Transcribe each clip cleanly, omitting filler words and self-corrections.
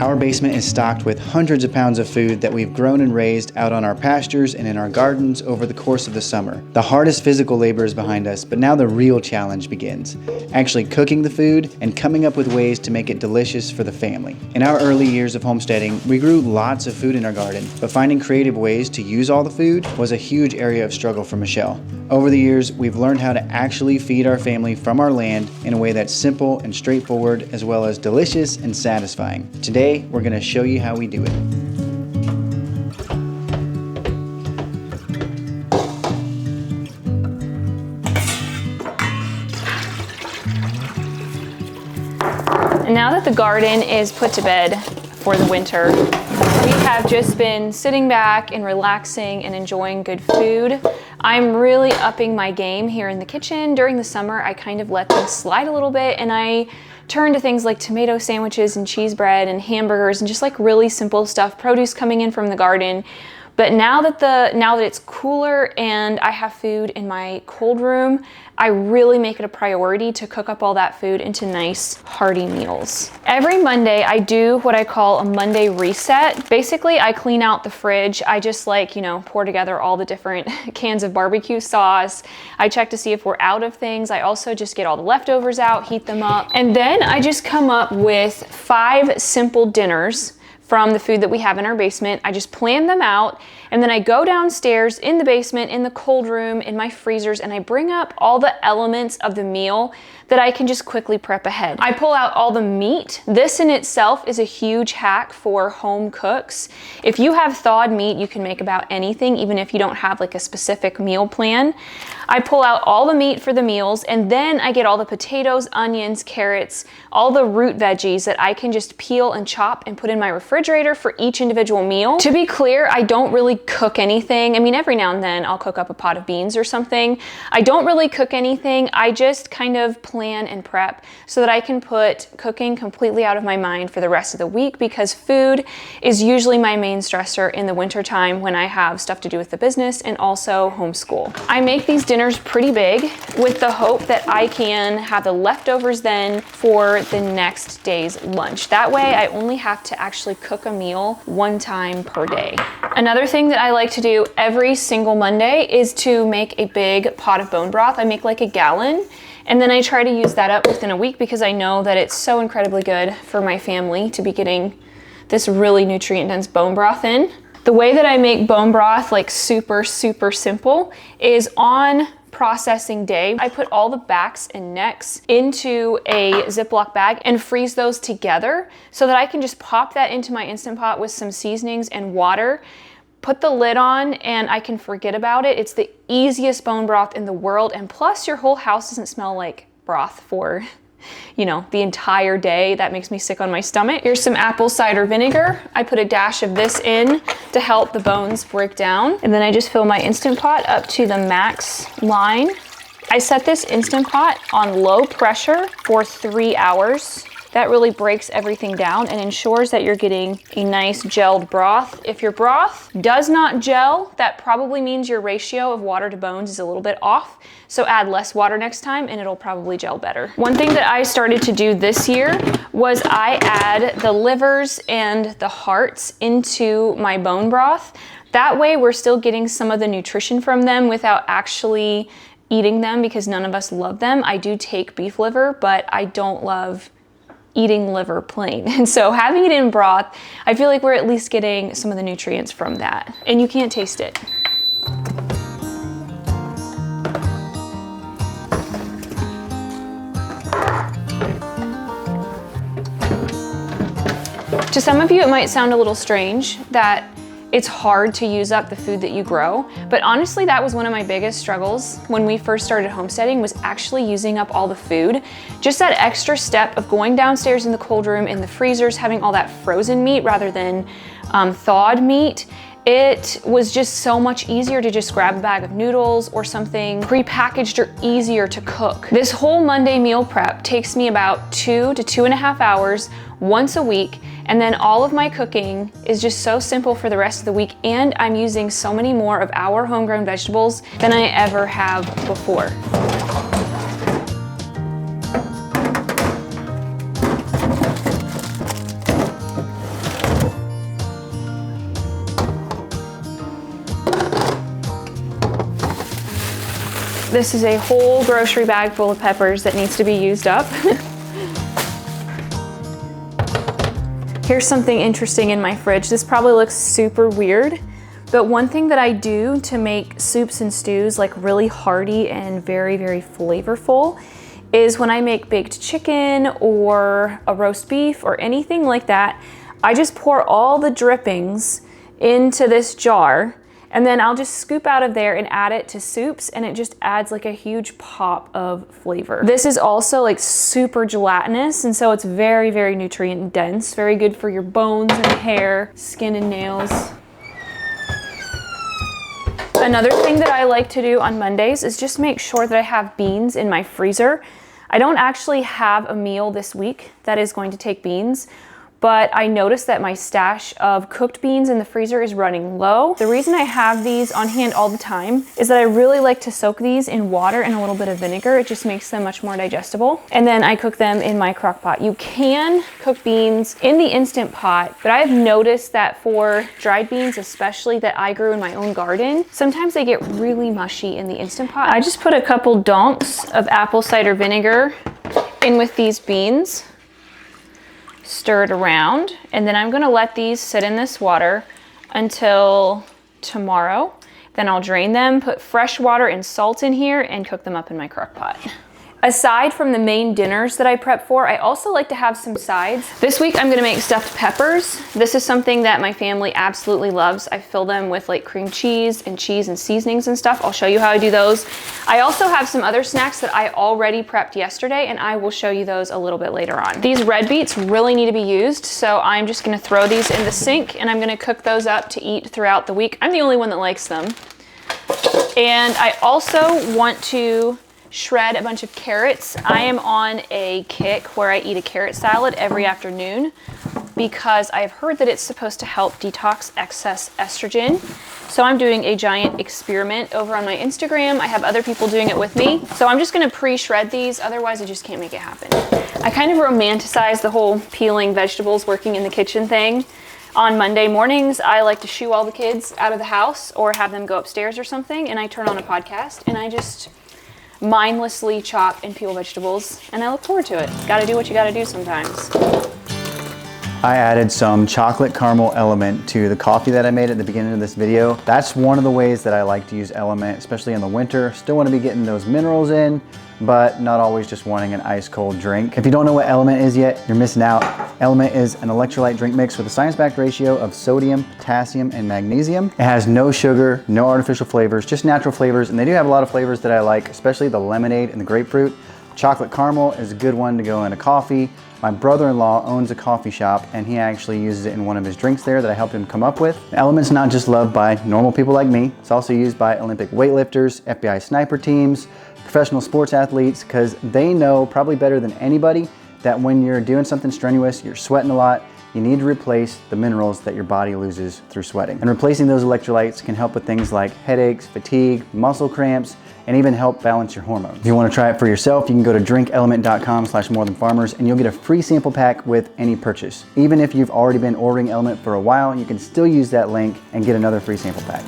Our basement is stocked with hundreds of pounds of food that we've grown and raised out on our pastures and in our gardens over the course of the summer. The hardest physical labor is behind us, but now the real challenge begins. Actually cooking the food and coming up with ways to make it delicious for the family. In our early years of homesteading, we grew lots of food in our garden, but finding creative ways to use all the food was a huge area of struggle for Michelle. Over the years, we've learned how to actually feed our family from our land in a way that's simple and straightforward, as well as delicious and satisfying. Today, we're going to show you how we do it. And now that the garden is put to bed for the winter, we have just been sitting back and relaxing and enjoying good food. I'm really upping my game here in the kitchen. During the summer, I kind of let things slide a little bit, and I turn to things like tomato sandwiches and cheese bread and hamburgers and just like really simple stuff, produce coming in from the garden. But now that it's cooler and I have food in my cold room, I really make it a priority to cook up all that food into nice, hearty meals. Every Monday, I do what I call a Monday reset. Basically, I clean out the fridge. I just pour together all the different cans of barbecue sauce. I check to see if we're out of things. I also just get all the leftovers out, heat them up. And then I just come up with 5 simple dinners from the food that we have in our basement. I just plan them out, and then I go downstairs in the basement, in the cold room, in my freezers, and I bring up all the elements of the meal that I can just quickly prep ahead. I pull out all the meat. This in itself is a huge hack for home cooks. If you have thawed meat, you can make about anything, even if you don't have like a specific meal plan. I pull out all the meat for the meals, and then I get all the potatoes, onions, carrots, all the root veggies that I can just peel and chop and put in my refrigerator for each individual meal. To be clear, I don't really cook anything. I mean, every now and then I'll cook up a pot of beans or something. I don't really cook anything. I just kind of plan and prep so that I can put cooking completely out of my mind for the rest of the week, because food is usually my main stressor in the wintertime when I have stuff to do with the business and also homeschool. I make these dinners pretty big with the hope that I can have the leftovers then for the next day's lunch. That way I only have to actually cook a meal one time per day. Another thing that I like to do every single Monday is to make a big pot of bone broth. I make like a gallon, and then I try to use that up within a week because I know that it's so incredibly good for my family to be getting this really nutrient-dense bone broth in. The way that I make bone broth like super simple is on processing day, I put all the backs and necks into a Ziploc bag and freeze those together so that I can just pop that into my Instant Pot with some seasonings and water, put the lid on, and I can forget about it. It's the easiest bone broth in the world, and plus your whole house doesn't smell like broth for the entire day. That makes me sick on my stomach. Here's some apple cider vinegar. I put a dash of this in to help the bones break down. And then I just fill my Instant Pot up to the max line. I set this Instant Pot on low pressure for 3 hours. That really breaks everything down and ensures that you're getting a nice gelled broth. If your broth does not gel, that probably means your ratio of water to bones is a little bit off. So add less water next time and it'll probably gel better. One thing that I started to do this year was I add the livers and the hearts into my bone broth. That way we're still getting some of the nutrition from them without actually eating them, because none of us love them. I do take beef liver, but I don't love eating liver plain. And so having it in broth, I feel like we're at least getting some of the nutrients from that. And you can't taste it. To some of you, it might sound a little strange that it's hard to use up the food that you grow, but honestly, that was one of my biggest struggles when we first started homesteading, was actually using up all the food. Just that extra step of going downstairs in the cold room, in the freezers, having all that frozen meat rather than thawed meat. It was just so much easier to just grab a bag of noodles or something prepackaged or easier to cook. This whole Monday meal prep takes me about 2 to 2.5 hours once a week, and then all of my cooking is just so simple for the rest of the week, and I'm using so many more of our homegrown vegetables than I ever have before. This is a whole grocery bag full of peppers that needs to be used up. Here's something interesting in my fridge. This probably looks super weird, but one thing that I do to make soups and stews like really hearty and very, very flavorful is when I make baked chicken or a roast beef or anything like that, I just pour all the drippings into this jar, and then I'll just scoop out of there and add it to soups, and it just adds like a huge pop of flavor. This is also like super gelatinous, and so it's very, very nutrient dense, very good for your bones and hair, skin and nails. Another thing that I like to do on Mondays is just make sure that I have beans in my freezer. I don't actually have a meal this week that is going to take beans, but I noticed that my stash of cooked beans in the freezer is running low. The reason I have these on hand all the time is that I really like to soak these in water and a little bit of vinegar. It just makes them much more digestible. And then I cook them in my crock pot. You can cook beans in the Instant Pot, but I've noticed that for dried beans, especially that I grew in my own garden, sometimes they get really mushy in the Instant Pot. I just put a couple donks of apple cider vinegar in with these beans. Stir it around, and then I'm gonna let these sit in this water until tomorrow. Then I'll drain them, put fresh water and salt in here, and cook them up in my crock pot. Aside from the main dinners that I prep for, I also like to have some sides. This week I'm gonna make stuffed peppers. This is something that my family absolutely loves. I fill them with like cream cheese and seasonings and stuff. I'll show you how I do those. I also have some other snacks that I already prepped yesterday, and I will show you those a little bit later on. These red beets really need to be used, so I'm just gonna throw these in the sink, and I'm gonna cook those up to eat throughout the week. I'm the only one that likes them. And I also want to shred a bunch of carrots. I am on a kick where I eat a carrot salad every afternoon because I've heard that it's supposed to help detox excess estrogen. So I'm doing a giant experiment over on my Instagram. I have other people doing it with me. So I'm just gonna pre-shred these, otherwise I just can't make it happen. I kind of romanticize the whole peeling vegetables, working in the kitchen thing. On Monday mornings, I like to shoo all the kids out of the house or have them go upstairs or something, and I turn on a podcast and I just mindlessly chop and peel vegetables, and I look forward to it. Gotta do what you gotta do sometimes. I added some chocolate caramel element to the coffee that I made at the beginning of this video. That's one of the ways that I like to use element, especially in the winter. Still want to be getting those minerals in, but not always just wanting an ice cold drink. If you don't know what element is yet, you're missing out. Element is an electrolyte drink mix with a science-backed ratio of sodium, potassium, and magnesium. It has no sugar, no artificial flavors, just natural flavors, and they do have a lot of flavors that I like, especially the lemonade and the grapefruit. Chocolate caramel is a good one to go in a coffee. My brother-in-law owns a coffee shop, and he actually uses it in one of his drinks there that I helped him come up with. The element's not just loved by normal people like me, it's also used by Olympic weightlifters, FBI sniper teams, professional sports athletes, because they know probably better than anybody that when you're doing something strenuous, you're sweating a lot, you need to replace the minerals that your body loses through sweating. And replacing those electrolytes can help with things like headaches, fatigue, muscle cramps, and even help balance your hormones. If you want to try it for yourself, you can go to drinkelement.com/morethanfarmers and you'll get a free sample pack with any purchase. Even if you've already been ordering Element for a while, you can still use that link and get another free sample pack.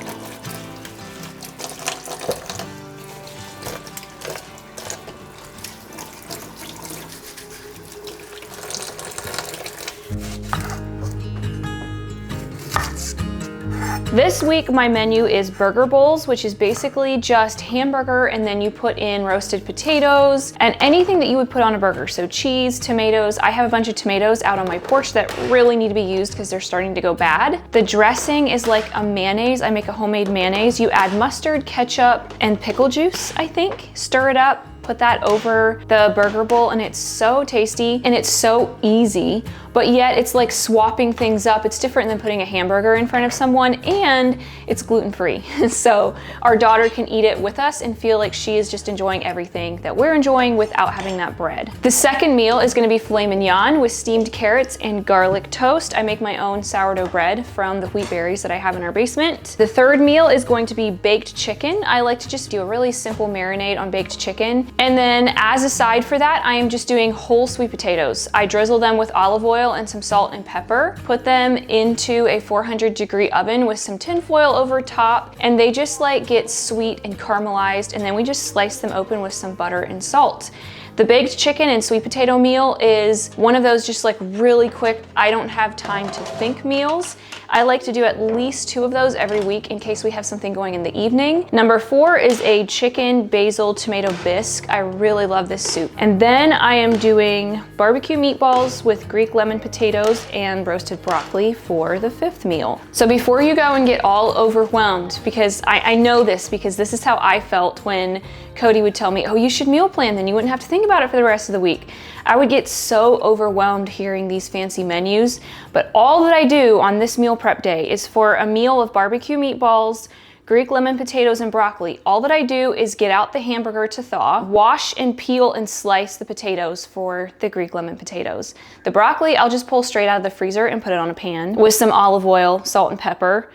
This week my menu is burger bowls, which is basically just hamburger and then you put in roasted potatoes and anything that you would put on a burger. So cheese, tomatoes. I have a bunch of tomatoes out on my porch that really need to be used because they're starting to go bad. The dressing is like a mayonnaise. I make a homemade mayonnaise. You add mustard, ketchup, and pickle juice, I think. Stir it up. Put that over the burger bowl, and it's so tasty and it's so easy, but yet it's like swapping things up. It's different than putting a hamburger in front of someone, and it's gluten-free. So our daughter can eat it with us and feel like she is just enjoying everything that we're enjoying without having that bread. The second meal is gonna be filet mignon with steamed carrots and garlic toast. I make my own sourdough bread from the wheat berries that I have in our basement. The third meal is going to be baked chicken. I like to just do a really simple marinade on baked chicken. And then as a side for that, I am just doing whole sweet potatoes. I drizzle them with olive oil oil and some salt and pepper, put them into a 400-degree oven with some tin foil over top, and they just like get sweet and caramelized, and then we just slice them open with some butter and salt. The baked chicken and sweet potato meal is one of those just like really quick, I don't have time to think meals. I like to do at least 2 of those every week in case we have something going in the evening. Number 4 is a chicken basil tomato bisque. I really love this soup. And then I am doing barbecue meatballs with Greek lemon potatoes and roasted broccoli for the 5th meal. So before you go and get all overwhelmed, because I know this because this is how I felt when Cody would tell me, oh, you should meal plan, then you wouldn't have to think about it for the rest of the week. I would get so overwhelmed hearing these fancy menus, but all that I do on this meal prep day is for a meal of barbecue meatballs, Greek lemon potatoes, and broccoli. All that I do is get out the hamburger to thaw, wash and peel and slice the potatoes for the Greek lemon potatoes. The broccoli, I'll just pull straight out of the freezer and put it on a pan with some olive oil, salt, and pepper.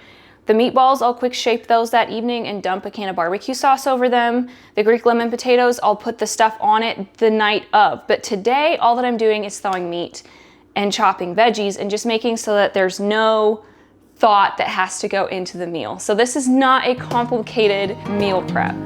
The meatballs, I'll quick shape those that evening and dump a can of barbecue sauce over them. The Greek lemon potatoes, I'll put the stuff on it the night of. But today, all that I'm doing is thawing meat and chopping veggies and just making so that there's no thought that has to go into the meal. So this is not a complicated meal prep.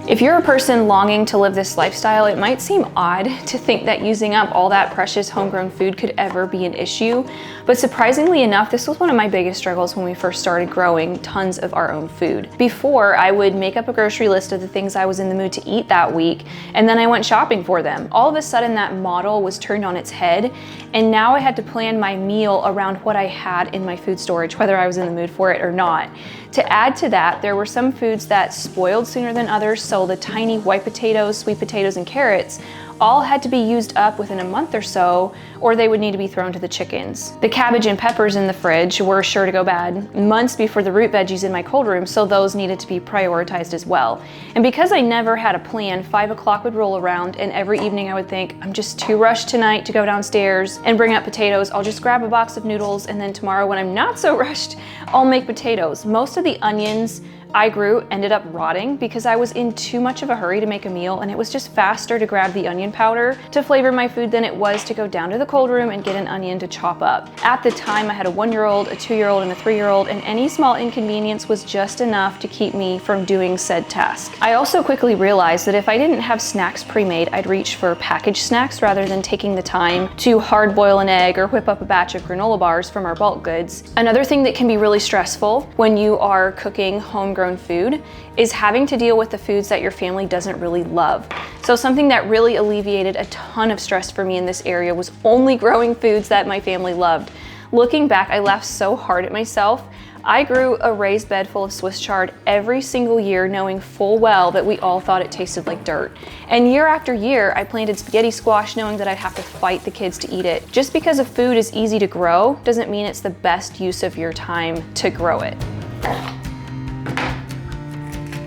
If you're a person longing to live this lifestyle, it might seem odd to think that using up all that precious homegrown food could ever be an issue, but surprisingly enough, this was one of my biggest struggles when we first started growing tons of our own food. Before, I would make up a grocery list of the things I was in the mood to eat that week, and then I went shopping for them. All of a sudden, that model was turned on its head, and now I had to plan my meal around what I had in my food storage, whether I was in the mood for it or not. To add to that, there were some foods that spoiled sooner than others, so the tiny white potatoes, sweet potatoes, and carrots all had to be used up within a month or so, or they would need to be thrown to the chickens. The cabbage and peppers in the fridge were sure to go bad months before the root veggies in my cold room, so those needed to be prioritized as well. And because I never had a plan, 5 o'clock would roll around, and every evening I would think, I'm just too rushed tonight to go downstairs and bring up potatoes. I'll just grab a box of noodles, and then tomorrow when I'm not so rushed, I'll make potatoes. Most of the onions I grew ended up rotting because I was in too much of a hurry to make a meal, and it was just faster to grab the onion powder to flavor my food than it was to go down to the cold room and get an onion to chop up. At the time, I had a 1-year-old, a 2-year-old, and a 3-year-old, and any small inconvenience was just enough to keep me from doing said task. I also quickly realized that if I didn't have snacks pre-made, I'd reach for packaged snacks rather than taking the time to hard boil an egg or whip up a batch of granola bars from our bulk goods. Another thing that can be really stressful when you are cooking homegrown food is having to deal with the foods that your family doesn't really love. So something that really alleviated a ton of stress for me in this area was only growing foods that my family loved. Looking back, I laughed so hard at myself. I grew a raised bed full of Swiss chard every single year, knowing full well that we all thought it tasted like dirt. And year after year, I planted spaghetti squash knowing that I'd have to fight the kids to eat it. Just because a food is easy to grow doesn't mean it's the best use of your time to grow it.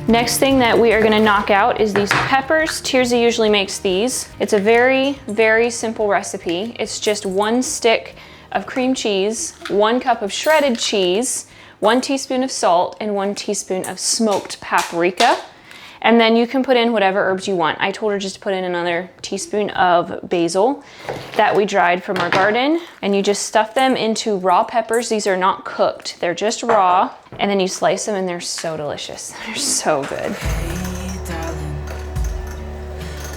Next thing that we are gonna knock out is these peppers. Tirzah usually makes these. It's a very, very simple recipe. It's just 1 stick of cream cheese, 1 cup of shredded cheese, 1 teaspoon of salt, and 1 teaspoon of smoked paprika. And then you can put in whatever herbs you want. I told her just to put in another teaspoon of basil that we dried from our garden. And you just stuff them into raw peppers. These are not cooked, they're just raw. And then you slice them and they're so delicious. They're so good. Hey, darling,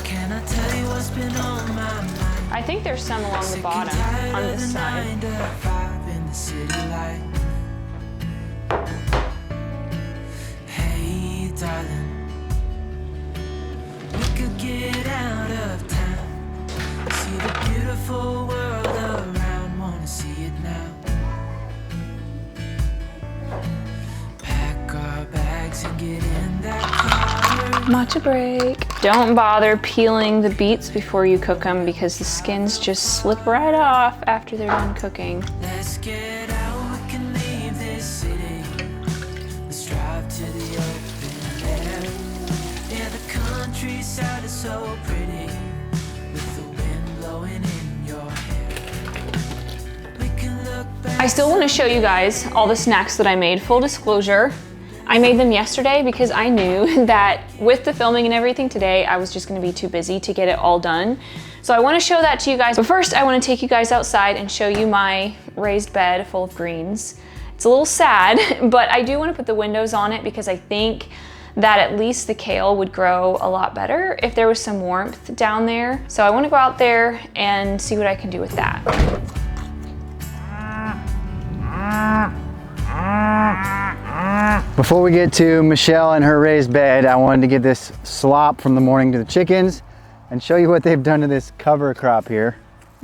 can I tell you what's been on my mind? I think there's some along the bottom on this side. Hey, darling, get out of town, see the beautiful world around, wanna see it now. Pack our bags and get in that car. Matcha break. Don't bother peeling the beets before you cook them because the skins just slip right off after they're done cooking. Let's get out, we can leave this city. Let's drive to the open air. Yeah, the countryside is so pretty with the wind blowing in your hair. We can look back. I still want to show you guys all the snacks that I made. Full disclosure, I made them yesterday because I knew that with the filming and everything today, I was just gonna be too busy to get it all done. So I wanna show that to you guys. But first, I wanna take you guys outside and show you my raised bed full of greens. It's a little sad, but I do wanna put the windows on it because I think that at least the kale would grow a lot better if there was some warmth down there. So I wanna go out there and see what I can do with that. Before we get to Michelle and her raised bed, I wanted to get this slop from the morning to the chickens and show you what they've done to this cover crop here.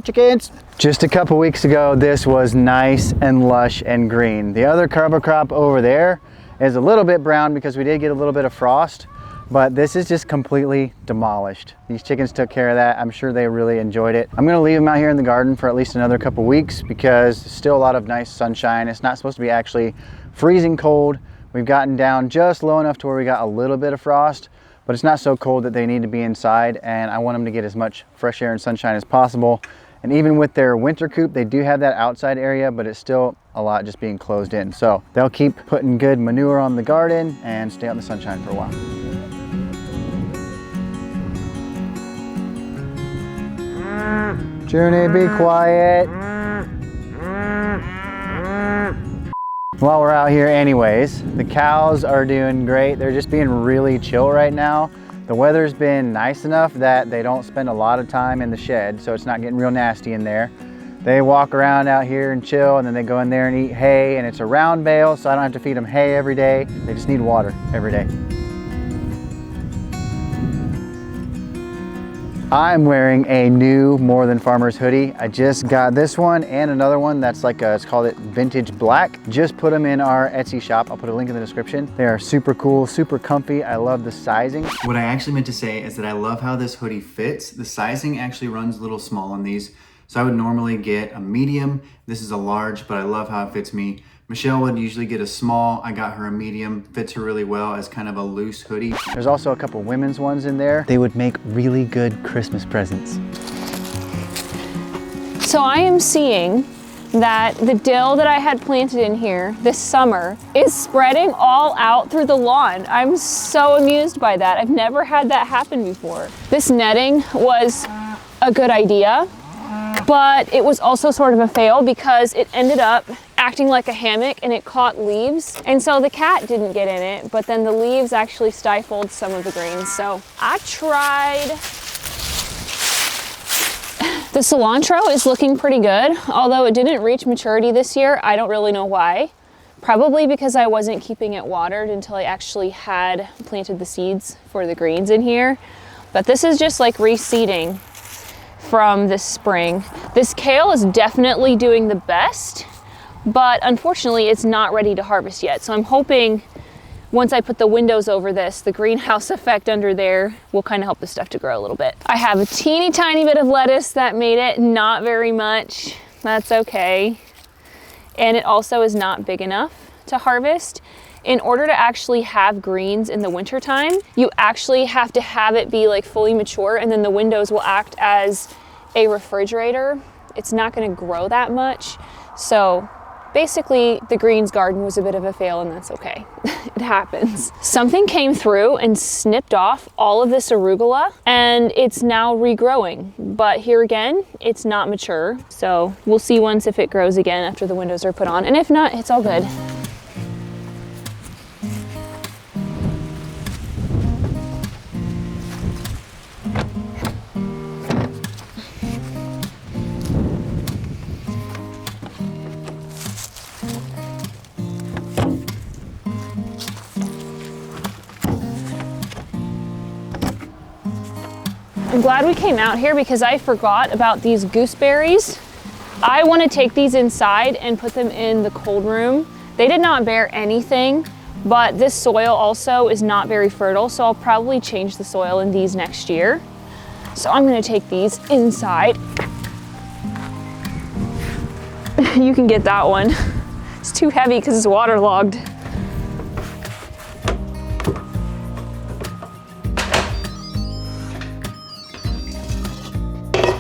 Chickens! Just a couple weeks ago, this was nice and lush and green. The other cover crop over there is a little bit brown because we did get a little bit of frost, but this is just completely demolished. These chickens took care of that. I'm sure they really enjoyed it. I'm gonna leave them out here in the garden for at least another couple weeks because there's still a lot of nice sunshine. It's not supposed to be actually freezing cold. We've gotten down just low enough to where we got a little bit of frost, but it's not so cold that they need to be inside, and I want them to get as much fresh air and sunshine as possible. And even with their winter coop, they do have that outside area, but it's still a lot just being closed in. So they'll keep putting good manure on the garden and stay out in the sunshine for a while. Junie, be quiet. While we're out here anyways, the cows are doing great. They're just being really chill right now. The weather's been nice enough that they don't spend a lot of time in the shed, so it's not getting real nasty in there. They walk around out here and chill, and then they go in there and eat hay, and it's a round bale, so I don't have to feed them hay every day. They just need water every day. I'm wearing a new More Than Farmers hoodie. I just got this one and another one that's like it's called it Vintage Black. Just put them in our Etsy shop. I'll put a link in the description. They are super cool, super comfy. I love the sizing. What I actually meant to say is that I love how this hoodie fits. The sizing actually runs a little small on these. So I would normally get a medium. This is a large, but I love how it fits me. Michelle would usually get a small. I got her a medium. Fits her really well as kind of a loose hoodie. There's also a couple women's ones in there. They would make really good Christmas presents. So I am seeing that the dill that I had planted in here this summer is spreading all out through the lawn. I'm so amused by that. I've never had that happen before. This netting was a good idea, but it was also sort of a fail because it ended up acting like a hammock and it caught leaves. And so the cat didn't get in it, but then the leaves actually stifled some of the greens. So I tried. The cilantro is looking pretty good, although it didn't reach maturity this year. I don't really know why. Probably because I wasn't keeping it watered until I actually had planted the seeds for the greens in here. But this is just like reseeding from this spring. This kale is definitely doing the best, but unfortunately it's not ready to harvest yet. So I'm hoping once I put the windows over this, the greenhouse effect under there will kind of help the stuff to grow a little bit. I have a teeny tiny bit of lettuce that made it, not very much. That's okay. And it also is not big enough to harvest. In order to actually have greens in the wintertime, you actually have to have it be like fully mature, and then the windows will act as a refrigerator. It's not gonna grow that much. So basically the greens garden was a bit of a fail, and that's okay. It happens. Something came through and snipped off all of this arugula, and it's now regrowing. But here again, it's not mature. So we'll see once if it grows again after the windows are put on. And if not, it's all good. I'm glad we came out here because I forgot about these gooseberries. I want to take these inside and put them in the cold room. They did not bear anything, but this soil also is not very fertile, so I'll probably change the soil in these next year. So I'm going to take these inside. You can get that one. It's too heavy because it's waterlogged.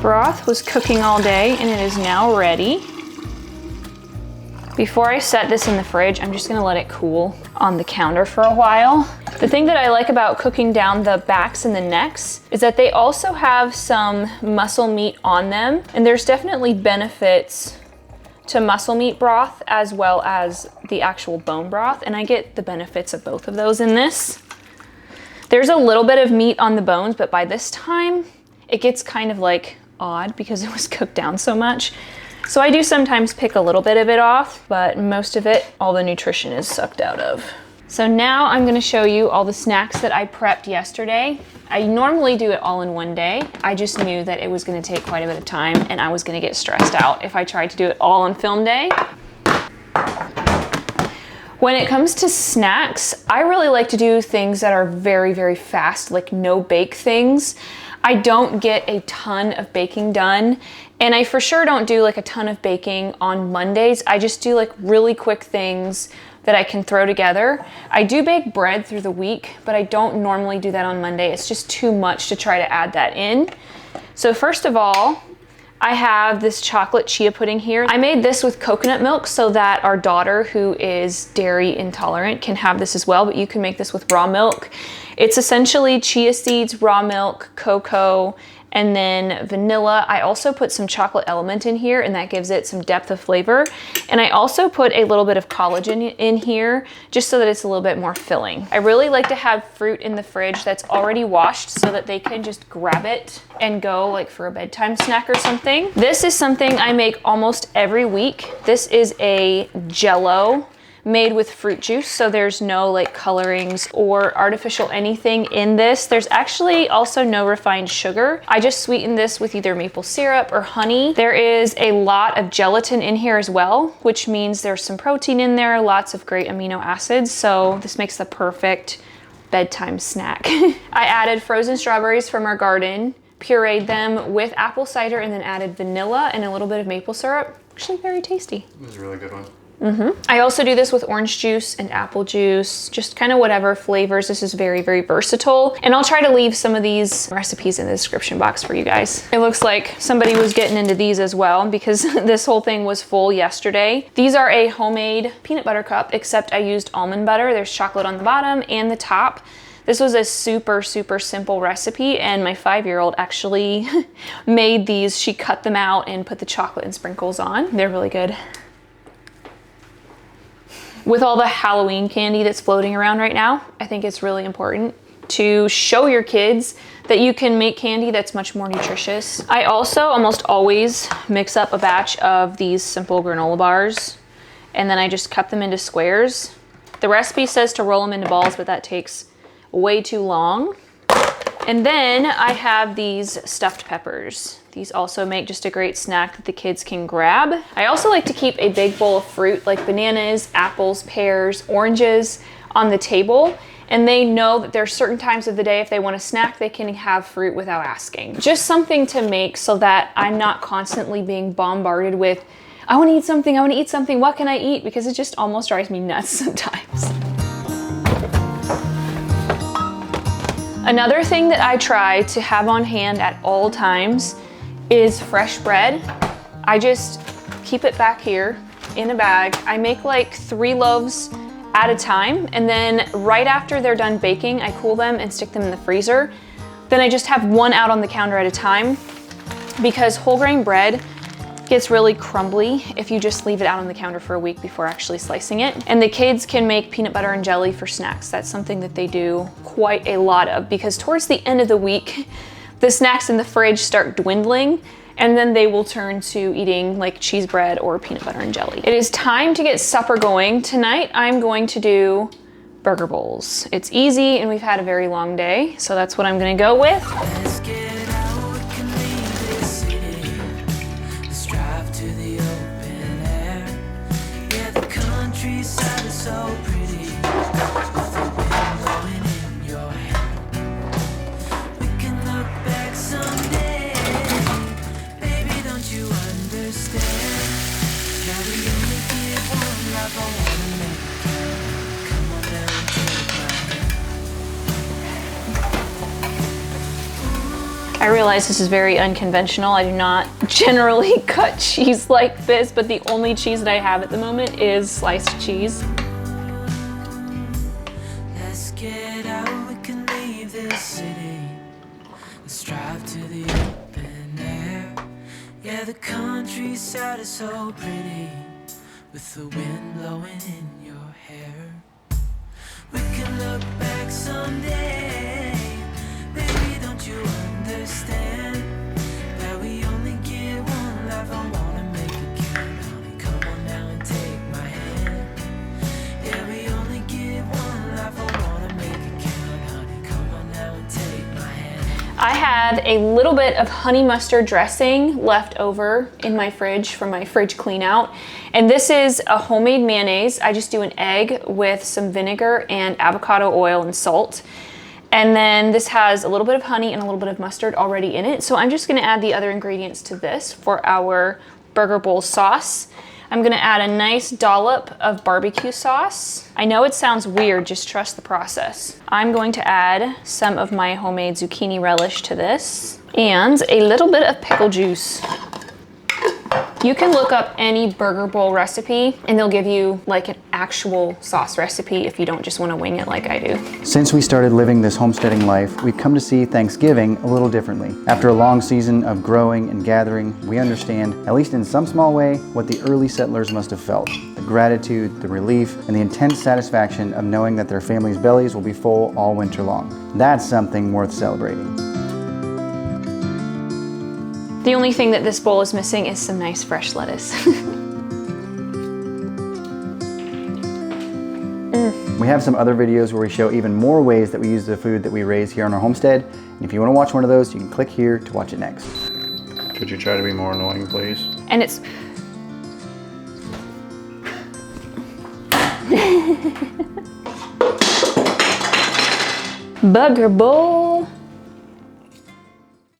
Broth was cooking all day and it is now ready. Before I set this in the fridge, I'm just gonna let it cool on the counter for a while. The thing that I like about cooking down the backs and the necks is that they also have some muscle meat on them, and there's definitely benefits to muscle meat broth as well as the actual bone broth, and I get the benefits of both of those in this. There's a little bit of meat on the bones, but by this time, it gets kind of like odd because it was cooked down so much. So I do sometimes pick a little bit of it off, but most of it, all the nutrition is sucked out of. So now I'm gonna show you all the snacks that I prepped yesterday. I normally do it all in one day. I just knew that it was gonna take quite a bit of time and I was gonna get stressed out if I tried to do it all on film day. When it comes to snacks, I really like to do things that are very, very fast, like no bake things. I don't get a ton of baking done, and I for sure don't do like a ton of baking on Mondays. I just do like really quick things that I can throw together. I do bake bread through the week, but I don't normally do that on Monday. It's just too much to try to add that in. So first of all, I have this chocolate chia pudding here. I made this with coconut milk so that our daughter, who is dairy intolerant, can have this as well, but you can make this with raw milk. It's essentially chia seeds, raw milk, cocoa, and then vanilla. I also put some chocolate element in here, and that gives it some depth of flavor. And I also put a little bit of collagen in here just so that it's a little bit more filling. I really like to have fruit in the fridge that's already washed so that they can just grab it and go like for a bedtime snack or something. This is something I make almost every week. This is a Jell-O made with fruit juice, so there's no like colorings or artificial anything in this. There's actually also no refined sugar. I just sweeten this with either maple syrup or honey. There is a lot of gelatin in here as well, which means there's some protein in there, lots of great amino acids, so this makes the perfect bedtime snack. I added frozen strawberries from our garden, pureed them with apple cider, and then added vanilla and a little bit of maple syrup. Actually very tasty. It was a really good one. I also do this with orange juice and apple juice, just kind of whatever flavors. This is very, very versatile. And I'll try to leave some of these recipes in the description box for you guys. It looks like somebody was getting into these as well because this whole thing was full yesterday. These are a homemade peanut butter cup, except I used almond butter. There's chocolate on the bottom and the top. This was a super, super simple recipe, and my 5-year-old actually made these. She cut them out and put the chocolate and sprinkles on. They're really good. With all the Halloween candy that's floating around right now, I think it's really important to show your kids that you can make candy that's much more nutritious. I also almost always mix up a batch of these simple granola bars, and then I just cut them into squares. The recipe says to roll them into balls, but that takes way too long. And then I have these stuffed peppers. These also make just a great snack that the kids can grab. I also like to keep a big bowl of fruit like bananas, apples, pears, oranges on the table. And they know that there are certain times of the day if they want a snack, they can have fruit without asking. Just something to make so that I'm not constantly being bombarded with, I wanna eat something, what can I eat? Because it just almost drives me nuts sometimes. Another thing that I try to have on hand at all times is fresh bread. I just keep it back here in a bag. I make like 3 loaves at a time, and then right after they're done baking, I cool them and stick them in the freezer. Then I just have 1 out on the counter at a time, because whole grain bread gets really crumbly if you just leave it out on the counter for a week before actually slicing it. And the kids can make peanut butter and jelly for snacks. That's something that they do quite a lot of, because towards the end of the week, the snacks in the fridge start dwindling, and then they will turn to eating like cheese bread or peanut butter and jelly. It is time to get supper going. Tonight, I'm going to do burger bowls. It's easy and we've had a very long day, so that's what I'm gonna go with. Let's get out, we can leave this city. Let's drive to the open air. Yeah, the countryside is so pretty, with the wind blowing in your hair. We can look back someday, baby, don't you understand? Now we only get one life, I wanna make it. Come on down and take my hand. I realize this is very unconventional. I do not generally cut cheese like this, but the only cheese that I have at the moment is sliced cheese. Let's get out, we can leave this city. Let's drive to the open air. Yeah, the countryside is so pretty, with the wind blowing in your hair. We can look back someday. Baby, don't you understand that we only get one life? I wanna make it count, honey. Come on now and take my hand. Yeah, we only get one life. I wanna make it count, honey. Come on now and take my hand. I had a little bit of honey mustard dressing left over in my fridge from my fridge clean out. And this is a homemade mayonnaise. I just do an egg with some vinegar and avocado oil and salt. And then this has a little bit of honey and a little bit of mustard already in it. So I'm just gonna add the other ingredients to this for our burger bowl sauce. I'm gonna add a nice dollop of barbecue sauce. I know it sounds weird, just trust the process. I'm going to add some of my homemade zucchini relish to this and a little bit of pickle juice. You can look up any burger bowl recipe and they'll give you like an actual sauce recipe if you don't just want to wing it like I do. Since we started living this homesteading life, we've come to see Thanksgiving a little differently. After a long season of growing and gathering, we understand, at least in some small way, what the early settlers must have felt. The gratitude, the relief, and the intense satisfaction of knowing that their families' bellies will be full all winter long. That's something worth celebrating. The only thing that this bowl is missing is some nice fresh lettuce. We have some other videos where we show even more ways that we use the food that we raise here on our homestead. And if you want to watch one of those, you can click here to watch it next. Could you try to be more annoying, please? And it's... Burger bowl.